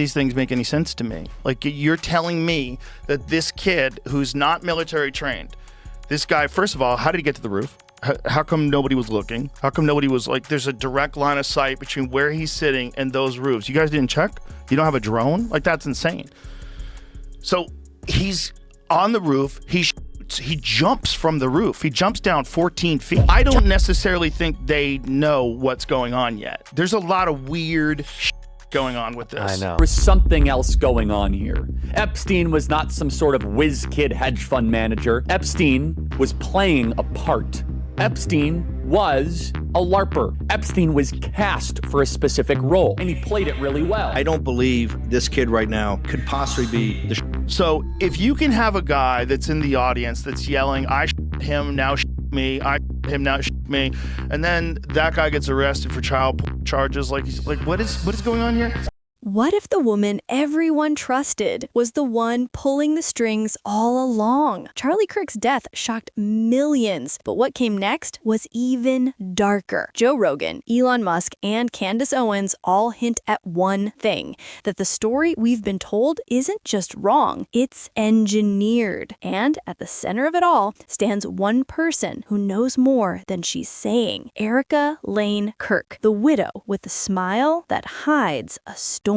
these things make any sense to me. Like, you're telling me that this kid who's not military trained, this guy, first of all, how did he get to the roof? How come nobody was looking? How come nobody was like, there's a direct line of sight between where he's sitting and those roofs? You guys didn't check? You don't have a drone? Like, that's insane. So he's on the roof. He jumps from the roof. He jumps down 14 feet. I don't necessarily think they know what's going on yet. There's a lot of weird going on with this. I know. There was something else going on here. Epstein was not some sort of whiz kid hedge fund manager. Epstein was playing a part. Epstein was a LARPer. Epstein was cast for a specific role, and he played it really well. I don't believe this kid right now could possibly be the So if you can have a guy that's in the audience that's yelling, I him, now me, I him, now me, and then that guy gets arrested for child charges, like what is going on here? What if the woman everyone trusted was the one pulling the strings all along? Charlie Kirk's death shocked millions, but what came next was even darker. Joe Rogan, Elon Musk, and Candace Owens all hint at one thing, that the story we've been told isn't just wrong, it's engineered. And at the center of it all stands one person who knows more than she's saying. Erika Kirk, the widow with the smile that hides a storm.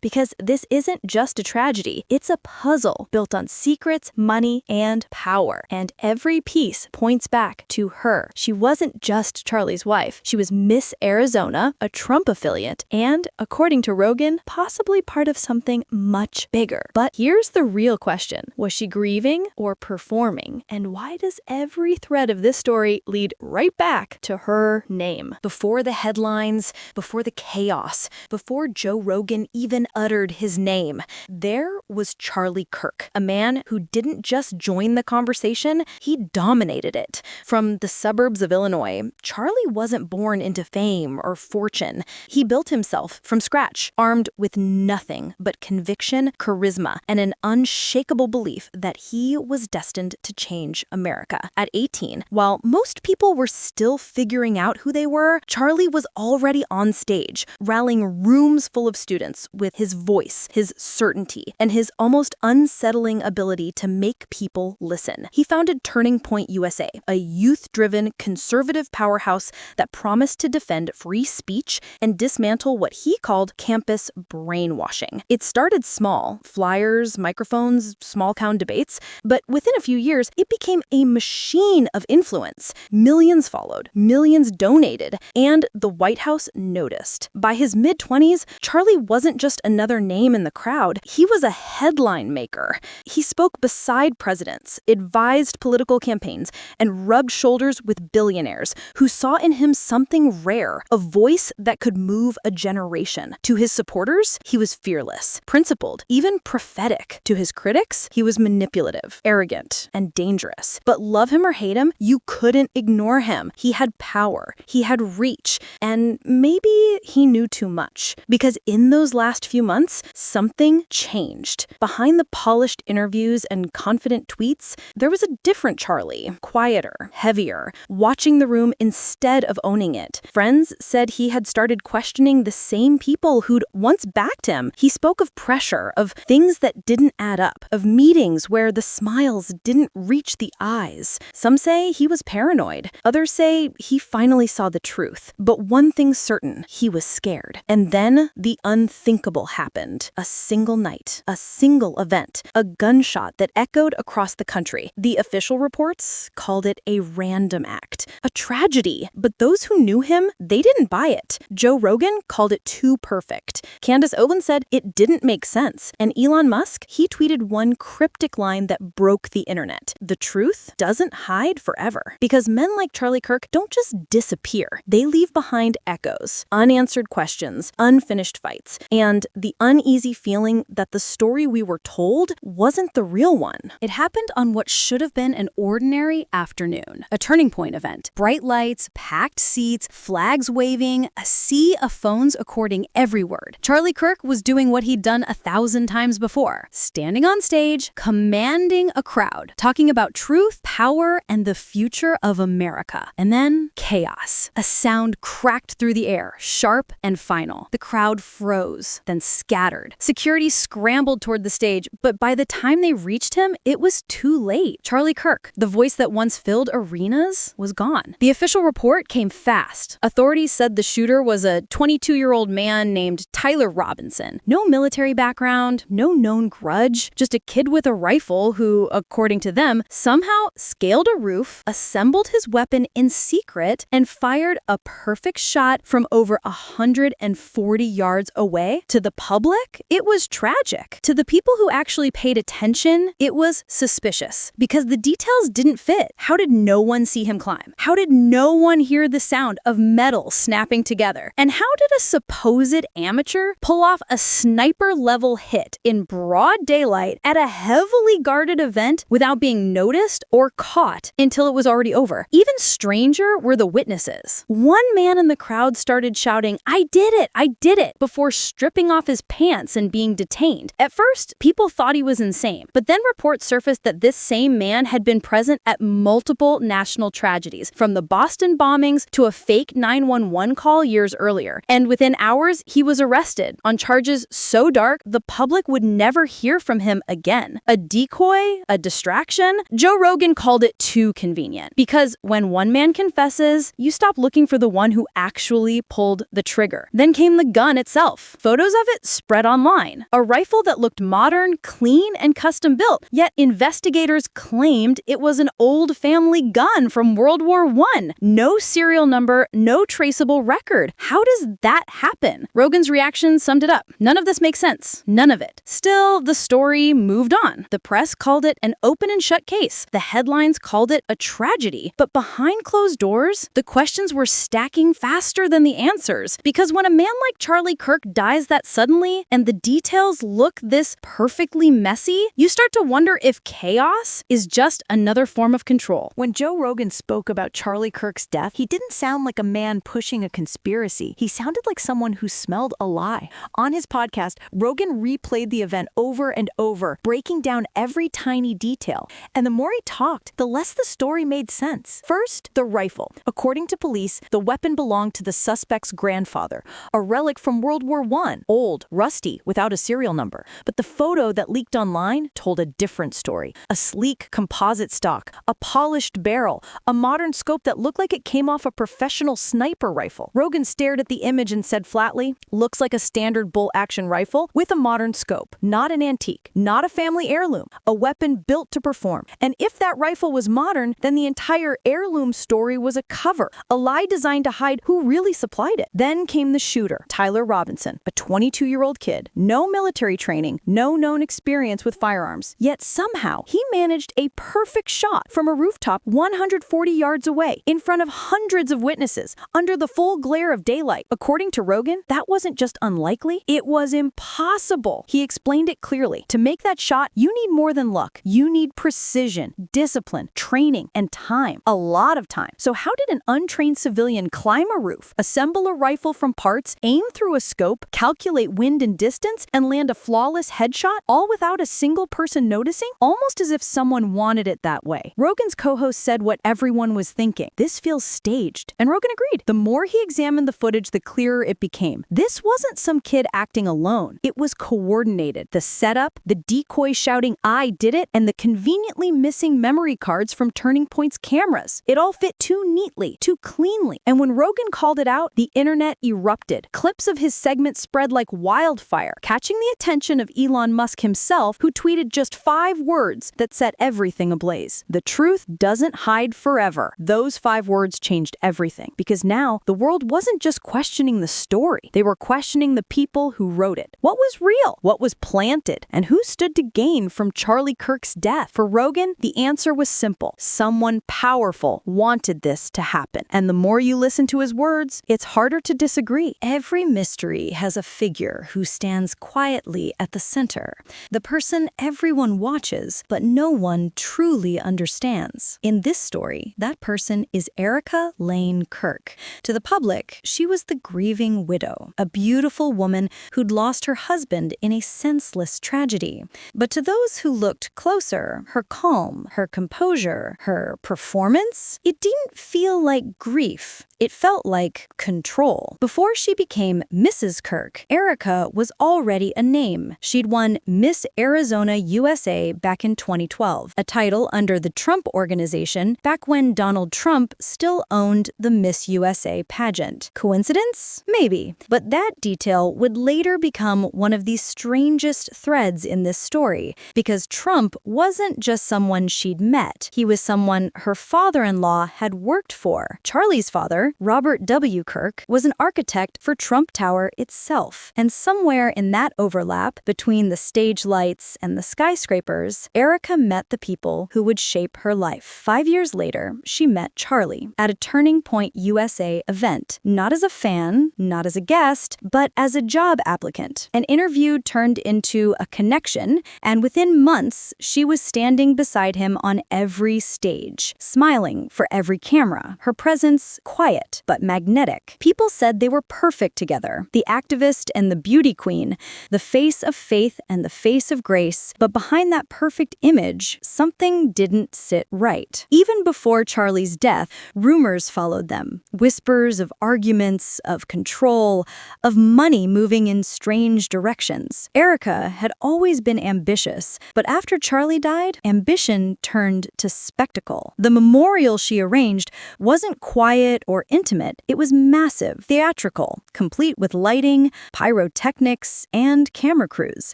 Because this isn't just a tragedy, it's a puzzle built on secrets, money, and power. And every piece points back to her. She wasn't just Charlie's wife. She was Miss Arizona, a Trump affiliate, and, according to Rogan, possibly part of something much bigger. But here's the real question. Was she grieving or performing? And why does every thread of this story lead right back to her name? Before the headlines, before the chaos, before Joe Rogan even uttered his name, there was Charlie Kirk, a man who didn't just join the conversation, he dominated it. From the suburbs of Illinois, Charlie wasn't born into fame or fortune. He built himself from scratch, armed with nothing but conviction, charisma, and an unshakable belief that he was destined to change America. At 18, while most people were still figuring out who they were, Charlie was already on stage, rallying rooms full of students with his voice, his certainty, and his almost unsettling ability to make people listen. He founded Turning Point USA, a youth-driven conservative powerhouse that promised to defend free speech and dismantle what he called campus brainwashing. It started small, flyers, microphones, small-town debates, but within a few years, it became a machine of influence. Millions followed, millions donated, and the White House noticed. By his mid-20s, Charlie wasn't just another name in the crowd, he was a headline maker. He spoke beside presidents, advised political campaigns, and rubbed shoulders with billionaires who saw in him something rare, a voice that could move a generation. To his supporters, he was fearless, principled, even prophetic. To his critics, he was manipulative, arrogant, and dangerous. But love him or hate him, you couldn't ignore him. He had power, he had reach, and maybe he knew too much. Because in those last few months, something changed. Behind the polished interviews and confident tweets, there was a different Charlie, quieter, heavier, watching the room instead of owning it. Friends said he had started questioning the same people who'd once backed him. He spoke of pressure, of things that didn't add up, of meetings where the smiles didn't reach the eyes. Some say he was paranoid. Others say he finally saw the truth. But one thing's certain, he was scared. And then the unthinkable happened. A single night, a single event, a gunshot that echoed across the country. The official reports called it a random act, a tragedy. But those who knew him, they didn't buy it. Joe Rogan called it too perfect. Candace Owens said it didn't make sense. And Elon Musk, he tweeted one cryptic line that broke the internet. The truth doesn't hide forever. Because men like Charlie Kirk don't just disappear. They leave behind echoes, unanswered questions, unfinished fights, and the uneasy feeling that the story we were told wasn't the real one. It happened on what should have been an ordinary afternoon, a turning point event. Bright lights, packed seats, flags waving, a sea of phones according every word. Charlie Kirk was doing what he'd done 1,000 times before, standing on stage, commanding a crowd, talking about truth, power, and the future of America. And then chaos. A sound cracked through the air, sharp and final. The crowd froze. rose, then scattered. Security scrambled toward the stage, but by the time they reached him, it was too late. Charlie Kirk, the voice that once filled arenas, was gone. The official report came fast. Authorities said the shooter was a 22-year-old man named Tyler Robinson. No military background, no known grudge, just a kid with a rifle who, according to them, somehow scaled a roof, assembled his weapon in secret, and fired a perfect shot from over 140 yards away. To the public, it was tragic. To the people who actually paid attention, it was suspicious because the details didn't fit. How did no one see him climb? How did no one hear the sound of metal snapping together? And how did a supposed amateur pull off a sniper-level hit in broad daylight at a heavily guarded event without being noticed or caught until it was already over? Even stranger were the witnesses. One man in the crowd started shouting, "I did it! I did it!" before stripping off his pants and being detained. At first, people thought he was insane, but then reports surfaced that this same man had been present at multiple national tragedies, from the Boston bombings to a fake 911 call years earlier. And within hours, he was arrested on charges so dark the public would never hear from him again. A decoy? A distraction? Joe Rogan called it too convenient. Because when one man confesses, you stop looking for the one who actually pulled the trigger. Then came the gun itself. Photos of it spread online. A rifle that looked modern, clean, and custom built. Yet investigators claimed it was an old family gun from World War I. No serial number, no traceable record. How does that happen? Rogan's reaction summed it up. None of this makes sense. None of it. Still, the story moved on. The press called it an open and shut case. The headlines called it a tragedy. But behind closed doors, the questions were stacking faster than the answers. Because when a man like Charlie Kirk dies that suddenly, and the details look this perfectly messy, you start to wonder if chaos is just another form of control. When Joe Rogan spoke about Charlie Kirk's death, he didn't sound like a man pushing a conspiracy. He sounded like someone who smelled a lie. On his podcast, Rogan replayed the event over and over, breaking down every tiny detail. And the more he talked, the less the story made sense. First, the rifle. According to police, the weapon belonged to the suspect's grandfather, a relic from World War I, old, rusty, without a serial number. But the photo that leaked online told a different story. A sleek composite stock, a polished barrel, a modern scope that looked like it came off a professional sniper rifle. Rogan stared at the image and said flatly, "Looks like a standard bolt-action rifle with a modern scope. Not an antique, not a family heirloom, a weapon built to perform. And if that rifle was modern, then the entire heirloom story was a cover, a lie designed to hide who really supplied it." Then came the shooter, Tyler Robinson, a 22-year-old kid, no military training, no known experience with firearms. Yet somehow, he managed a perfect shot from a rooftop 140 yards away, in front of hundreds of witnesses, under the full glare of daylight. According to Rogan, that wasn't just unlikely, it was impossible. He explained it clearly. To make that shot, you need more than luck. You need precision, discipline, training, and time. A lot of time. So how did an untrained civilian climb a roof, assemble a rifle from parts, aim through a scope, calculate wind and distance, and land a flawless headshot, all without a single person noticing? Almost as if someone wanted it that way. Rogan's co-host said what everyone was thinking. This feels staged. And Rogan agreed. The more he examined the footage, the clearer it became. This wasn't some kid acting alone. It was coordinated. The setup, the decoy shouting, "I did it," and the conveniently missing memory cards from Turning Point's cameras. It all fit too neatly, too cleanly. And when Rogan called it out, the internet erupted. Clips of his segment spread like wildfire, catching the attention of Elon Musk himself, who tweeted just 5 words that set everything ablaze. "The truth doesn't hide forever." Those 5 words changed everything, because now the world wasn't just questioning the story. They were questioning the people who wrote it. What was real? What was planted? And who stood to gain from Charlie Kirk's death? For Rogan, the answer was simple. Someone powerful wanted this to happen. And the more you listen to his words, it's harder to disagree. Every mystery has a figure who stands quietly at the center. The person everyone watches, but no one truly understands. In this story, that person is Erika Lane Kirk. To the public, she was the grieving widow, a beautiful woman who'd lost her husband in a senseless tragedy. But to those who looked closer, her calm, her composure, her performance, it didn't feel like grief. It felt like control. Before she became Mrs. Kirk, Kirk, Erika was already a name. She'd won Miss Arizona USA back in 2012, a title under the Trump Organization back when Donald Trump still owned the Miss USA pageant. Coincidence? Maybe. But that detail would later become one of the strangest threads in this story, because Trump wasn't just someone she'd met. He was someone her father-in-law had worked for. Charlie's father, Robert W. Kirk, was an architect for Trump Tower itself. And somewhere in that overlap between the stage lights and the skyscrapers, Erika met the people who would shape her life. 5 years later, she met Charlie at a Turning Point USA event, not as a fan, not as a guest, but as a job applicant. An interview turned into a connection, and within months, she was standing beside him on every stage, smiling for every camera, her presence quiet but magnetic. People said they were perfect together, the activist and the beauty queen, the face of faith and the face of grace, but behind that perfect image, something didn't sit right. Even before Charlie's death, rumors followed them, whispers of arguments, of control, of money moving in strange directions. Erika had always been ambitious, but after Charlie died, ambition turned to spectacle. The memorial she arranged wasn't quiet or intimate, it was massive, theatrical, complete with lighting, pyrotechnics, and camera crews.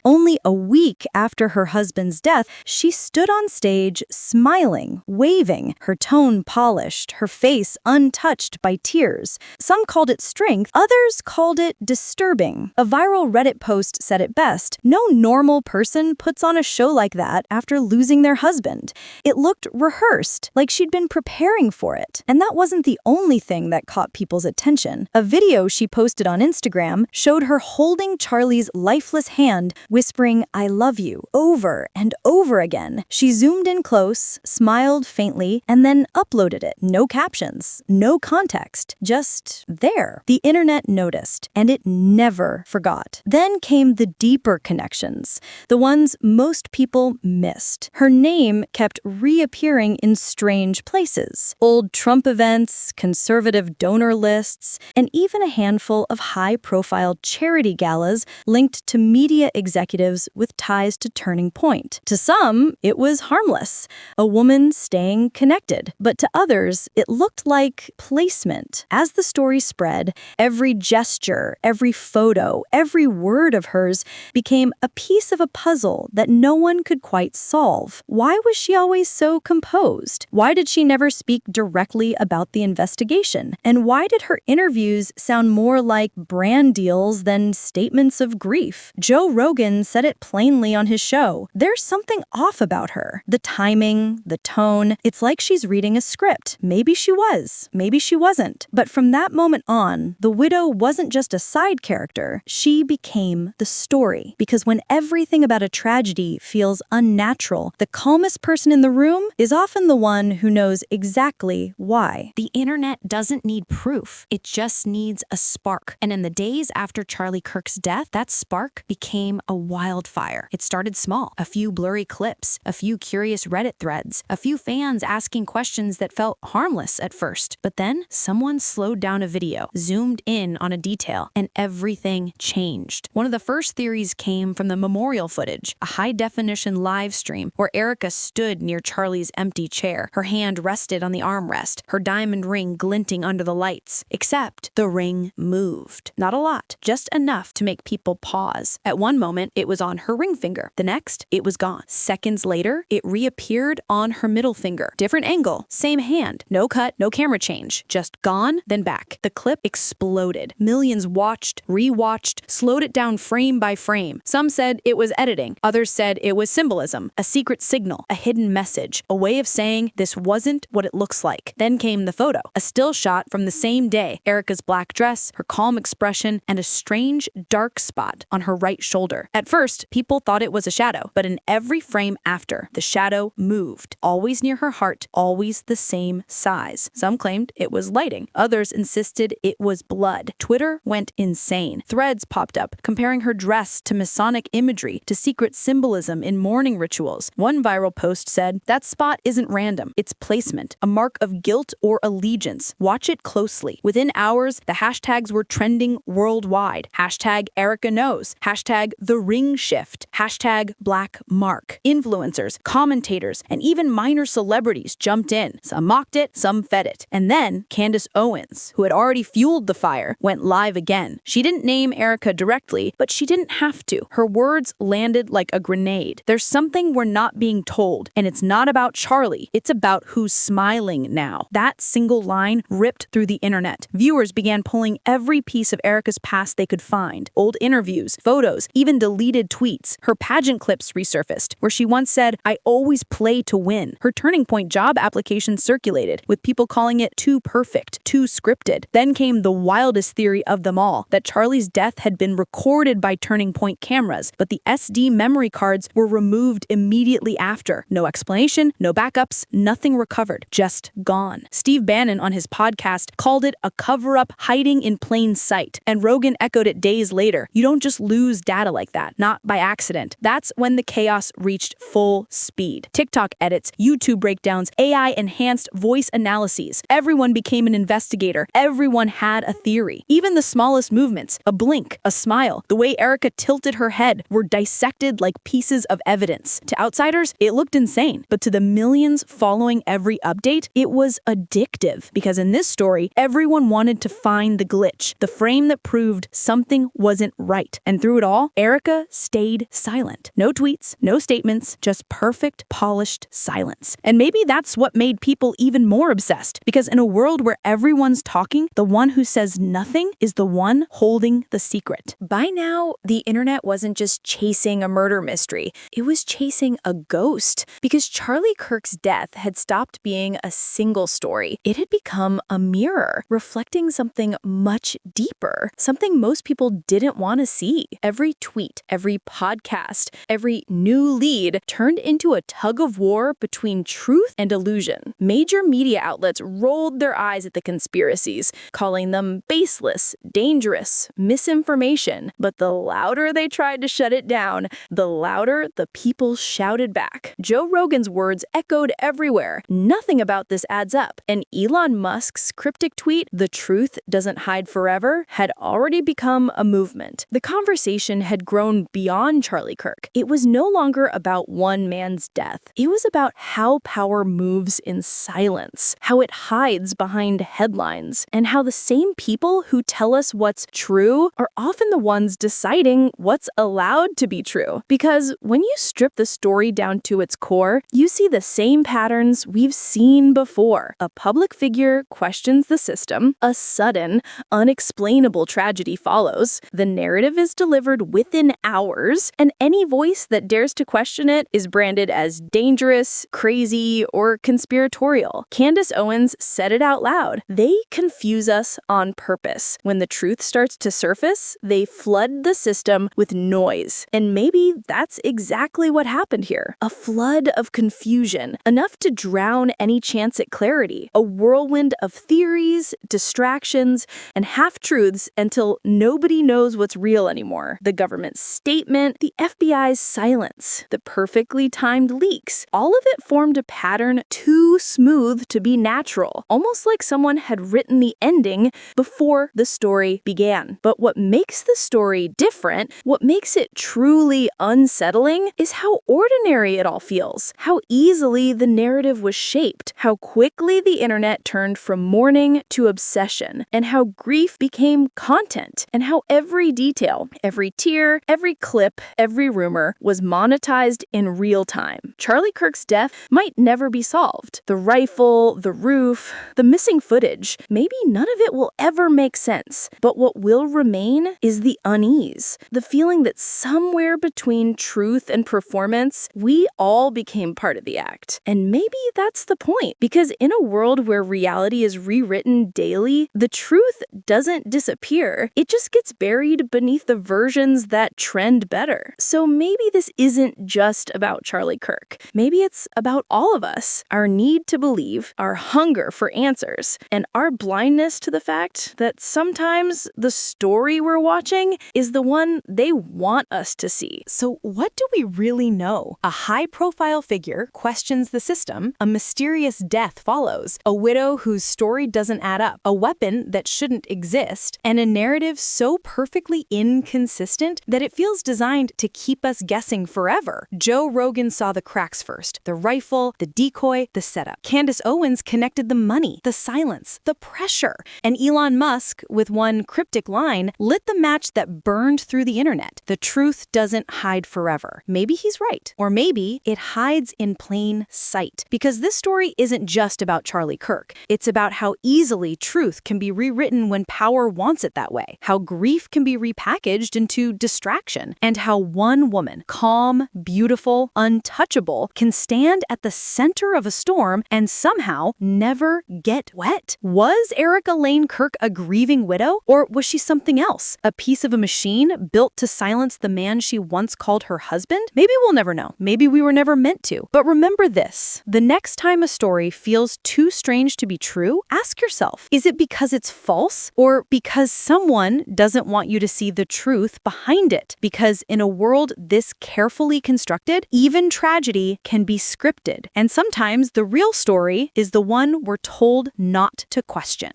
Only a week after her husband's death, she stood on stage smiling, waving, her tone polished, her face untouched by tears. Some called it strength, others called it disturbing. A viral Reddit post said it best: "No normal person puts on a show like that after losing their husband. It looked rehearsed, like she'd been preparing for it." And that wasn't the only thing that caught people's attention. A video she posted on Instagram showed her holding Charlie's lifeless hand, whispering, "I love you," over and over again. She zoomed in close, smiled faintly, and then uploaded it. No captions, no context, just there. The internet noticed, and it never forgot. Then came the deeper connections, the ones most people missed. Her name kept reappearing in strange places: old Trump events, conservative donor lists, and even a handful of high-profile charity galas linked to media executives with ties to Turning Point. To some, it was harmless, a woman staying connected, but to others, it looked like placement. As the story spread, every gesture, every photo, every word of hers became a piece of a puzzle that no one could quite solve. Why was she always so composed? Why did she never speak directly about the investigation? And why did her interviews sound more like brand deals than statements of grief? Joe Rogan said it plainly on his show. There's something off about her. The timing, the tone, it's like she's reading a script. Maybe she was, maybe she wasn't. But from that moment on, the widow wasn't just a side character, she became the story. Because when everything about a tragedy feels unnatural, the calmest person in the room is often the one who knows exactly why. The internet doesn't need proof. It just needs a spark. And in the days after Charlie Kirk's death, that spark became a wildfire. It started small. A few blurry clips, a few curious Reddit threads, a few fans asking questions that felt harmless at first. But then someone slowed down a video, zoomed in on a detail, and everything changed. One of the first theories came from the memorial footage, a high-definition live stream where Erika stood near Charlie's empty chair. Her hand rested on the armrest, her diamond ring glinting under the lights. Except the ring moved. Not a lot, just enough to make people pause. At one moment, it was on her ring finger. The next, it was gone. Seconds later, it reappeared on her middle finger. Different angle, same hand. No cut, no camera change. Just gone, then back. The clip exploded. Millions watched, rewatched, slowed it down frame by frame. Some said it was editing. Others said it was symbolism, a secret signal, a hidden message, a way of saying this wasn't what it looks like. Then came the photo, a still shot from the same day. Erika's black dress, her calm expression, and a strange dark spot on her right shoulder. At first, people thought it was a shadow, but in every frame after, the shadow moved. Always near her heart, always the same size. Some claimed it was lighting. Others insisted it was blood. Twitter went insane. Threads popped up, comparing her dress to Masonic imagery, to secret symbolism in mourning rituals. One viral post said, "That spot isn't random. It's placement, a mark of guilt or allegiance. Watch it closely." Within hours, the hashtags were trending worldwide. worldwide. Hashtag Erika knows. Hashtag the ring shift. Hashtag Black Mark. Influencers, commentators, and even minor celebrities jumped in. Some mocked it, some fed it. And then Candace Owens, who had already fueled the fire, went live again. She didn't name Erika directly, but she didn't have to. Her words landed like a grenade. There's something we're not being told, and it's not about Charlie. It's about who's smiling now. That single line ripped through the internet. Viewers began pulling every piece of Erika's past they could find. Old interviews, photos, even deleted tweets. Her pageant clips resurfaced, where she once said, "I always play to win." Her Turning Point job application circulated, with people calling it too perfect, too scripted. Then came the wildest theory of them all, that Charlie's death had been recorded by Turning Point cameras, but the SD memory cards were removed immediately after. No explanation, no backups, nothing recovered, just gone. Steve Bannon on his podcast called it a cover-up hiding in plain sight, and Rogan echoed it days later. You don't just lose data like that, not by accident. That's when the chaos reached full speed. TikTok edits, YouTube breakdowns, AI-enhanced voice analyses. Everyone became an investigator. Everyone had a theory. Even the smallest movements, a blink, a smile, the way Erika tilted her head, were dissected like pieces of evidence. To outsiders, it looked insane, but to the millions following every update, it was addictive. Because in this story, everyone wanted to find the glitch, the frame that proved something wasn't right. And through it all, Erika stayed silent. No tweets, no statements, just perfect, polished silence. And maybe that's what made people even more obsessed, because in a world where everyone's talking, the one who says nothing is the one holding the secret. By now, the internet wasn't just chasing a murder mystery, it was chasing a ghost. Because Charlie Kirk's death had stopped being a single story. It had become a mirror, reflecting something much deeper, something most people didn't want to see. Every tweet, every podcast, every new lead turned into a tug of war between truth and illusion. Major media outlets rolled their eyes at the conspiracies, calling them baseless, dangerous, misinformation. But the louder they tried to shut it down, the louder the people shouted back. Joe Rogan's words echoed everywhere. Nothing about this adds up. And Elon Musk's cryptic tweet, "The truth doesn't hide forever," had already become a movement. The conversation had grown beyond Charlie Kirk. It was no longer about one man's death. It was about how power moves in silence, how it hides behind headlines, and how the same people who tell us what's true are often the ones deciding what's allowed to be true. Because when you strip the story down to its core, you see the same patterns we've seen before. A public figure questions the system, a sudden, unexplainable tragedy follows, the narrative is delivered within hours, and any voice that dares to question it is branded as dangerous, crazy, or conspiratorial. Candace Owens said it out loud. They confuse us on purpose. When the truth starts to surface, they flood the system with noise. And maybe that's exactly what happened here. A flood of confusion, enough to drown any chance at clarity. A whirlwind of theories, distractions, and half-truths until nobody knows what's real anymore. The government's statement, the FBI's silence, the perfectly timed leaks. All of it formed a pattern too smooth to be natural, almost like someone had written the ending before the story began. But what makes the story different, what makes it truly unsettling, is how ordinary it all feels, how easily the narrative was shaped, how quickly the internet turned from mourning to obsession, and how grief became content, and how every detail, every tear, every clip, every rumor was monetized in real time. Charlie Kirk's death might never be solved. The rifle, the roof, the missing footage, maybe none of it will ever make sense. But what will remain is the unease, the feeling that somewhere between truth and performance, we all became part of the act. And maybe that's the point, because in a world where reality is rewritten daily, the truth doesn't disappear. It just gets buried beneath the versions that trend better. So maybe this isn't just about Charlie Kirk. Maybe it's about all of us, our need to believe, our hunger for answers, and our blindness to the fact that sometimes the story we're watching is the one they want us to see. So what do we really know? A high-profile figure questions the system, a mysterious death follows, a widow whose story doesn't add up, a weapon that shouldn't exist, and a narrative narrative so perfectly inconsistent that it feels designed to keep us guessing forever. Joe Rogan saw the cracks first: the rifle, the decoy, the setup. Candace Owens connected the money, the silence, the pressure. And Elon Musk, with one cryptic line, lit the match that burned through the internet. The truth doesn't hide forever. Maybe he's right. Or maybe it hides in plain sight. Because this story isn't just about Charlie Kirk. It's about how easily truth can be rewritten when power wants it that way, how grief can be repackaged into distraction, and how one woman, calm, beautiful, untouchable, can stand at the center of a storm and somehow never get wet. Was Erika Kirk a grieving widow, or was she something else? A piece of a machine built to silence the man she once called her husband? Maybe we'll never know. Maybe we were never meant to. But remember this: the next time a story feels too strange to be true, ask yourself, is it because it's false, or because someone doesn't want you to see the truth behind it? Because in a world this carefully constructed, even tragedy can be scripted. And sometimes the real story is the one we're told not to question.